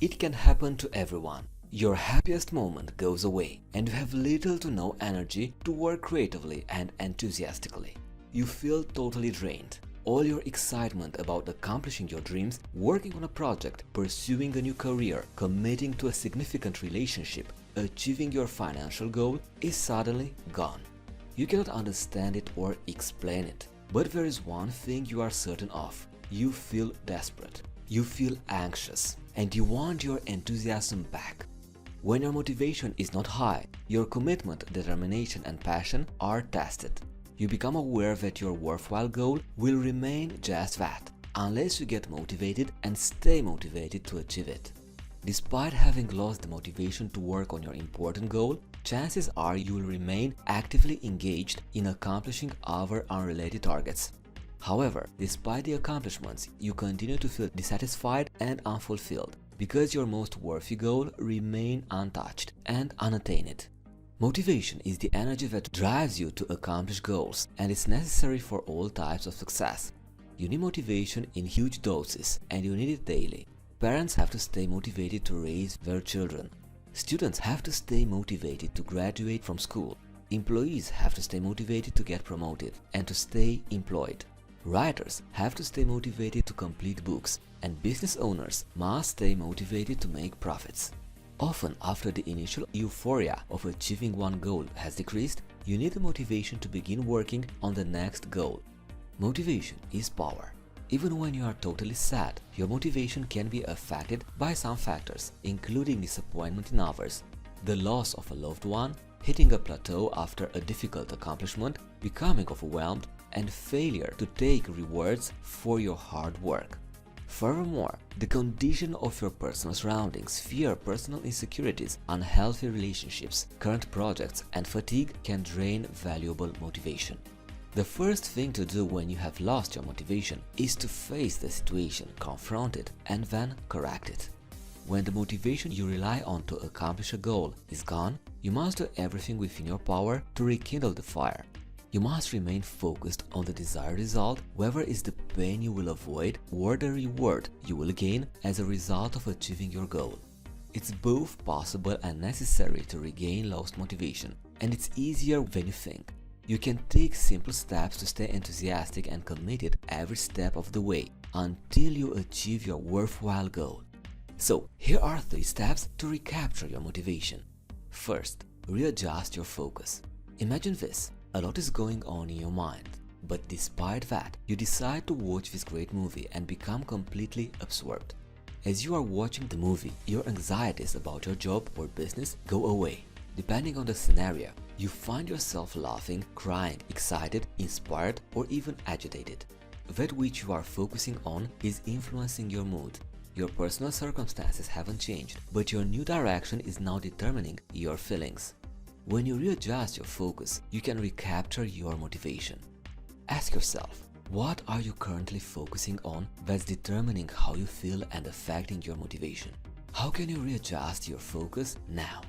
It can happen to everyone. Your happiest moment goes away and you have little to no energy to work creatively and enthusiastically. You feel totally drained. All your excitement about accomplishing your dreams, working on a project, pursuing a new career, committing to a significant relationship, achieving your financial goal is suddenly gone. You cannot understand it or explain it. But there is one thing you are certain of. You feel desperate. You feel anxious. And you want your enthusiasm back. When your motivation is not high, your commitment, determination and passion are tested. You become aware that your worthwhile goal will remain just that, unless you get motivated and stay motivated to achieve it. Despite having lost the motivation to work on your important goal, chances are you will remain actively engaged in accomplishing other unrelated targets. However, despite the accomplishments, you continue to feel dissatisfied and unfulfilled because your most worthy goal remains untouched and unattained. Motivation is the energy that drives you to accomplish goals, and it's necessary for all types of success. You need motivation in huge doses, and you need it daily. Parents have to stay motivated to raise their children. Students have to stay motivated to graduate from school. Employees have to stay motivated to get promoted and to stay employed. Writers have to stay motivated to complete books, and business owners must stay motivated to make profits. Often, after the initial euphoria of achieving one goal has decreased, you need the motivation to begin working on the next goal. Motivation is power. Even when you are totally sad, your motivation can be affected by some factors, including disappointment in others, the loss of a loved one, hitting a plateau after a difficult accomplishment, becoming overwhelmed, and failure to take rewards for your hard work. Furthermore, the condition of your personal surroundings, fear, personal insecurities, unhealthy relationships, current projects, and fatigue can drain valuable motivation. The first thing to do when you have lost your motivation is to face the situation, confront it, and then correct it. When the motivation you rely on to accomplish a goal is gone, you must do everything within your power to rekindle the fire. You must remain focused on the desired result, whether it's the pain you will avoid or the reward you will gain as a result of achieving your goal. It's both possible and necessary to regain lost motivation, and it's easier than you think. You can take simple steps to stay enthusiastic and committed every step of the way until you achieve your worthwhile goal. So, here are 3 steps to recapture your motivation. First, readjust your focus. Imagine this. A lot is going on in your mind, but despite that, you decide to watch this great movie and become completely absorbed. As you are watching the movie, your anxieties about your job or business go away. Depending on the scenario, you find yourself laughing, crying, excited, inspired, or even agitated. That which you are focusing on is influencing your mood. Your personal circumstances haven't changed, but your new direction is now determining your feelings. When you readjust your focus, you can recapture your motivation. Ask yourself, what are you currently focusing on that's determining how you feel and affecting your motivation? How can you readjust your focus now?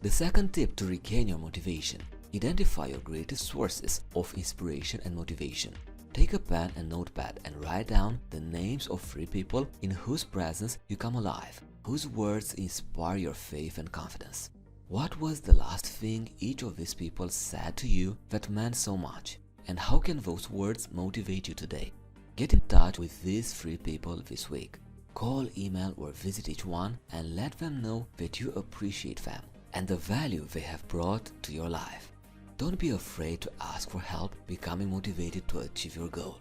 The second tip to regain your motivation: identify your greatest sources of inspiration and motivation. Take a pen and notepad and write down the names of 3 people in whose presence you come alive, whose words inspire your faith and confidence. What was the last thing each of these people said to you that meant so much? And how can those words motivate you today? Get in touch with these 3 people this week. Call, email, or visit each one and let them know that you appreciate them and the value they have brought to your life. Don't be afraid to ask for help becoming motivated to achieve your goal.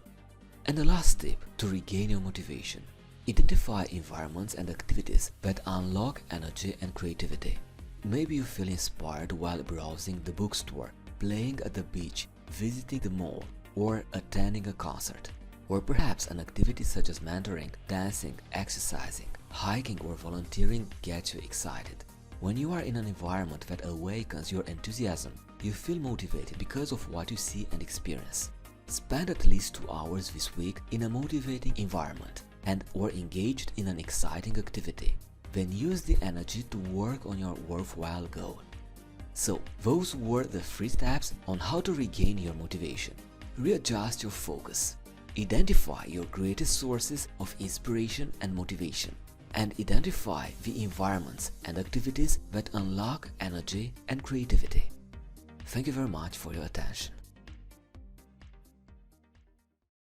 And the last tip to regain your motivation: identify environments and activities that unlock energy and creativity. Maybe you feel inspired while browsing the bookstore, playing at the beach, visiting the mall, or attending a concert. Or perhaps an activity such as mentoring, dancing, exercising, hiking, or volunteering gets you excited. When you are in an environment that awakens your enthusiasm, you feel motivated because of what you see and experience. Spend at least 2 hours this week in a motivating environment or engaged in an exciting activity. Then use the energy to work on your worthwhile goal. So, those were the 3 steps on how to regain your motivation. Readjust your focus. Identify your greatest sources of inspiration and motivation. and identify the environments and activities that unlock energy and creativity. Thank you very much for your attention.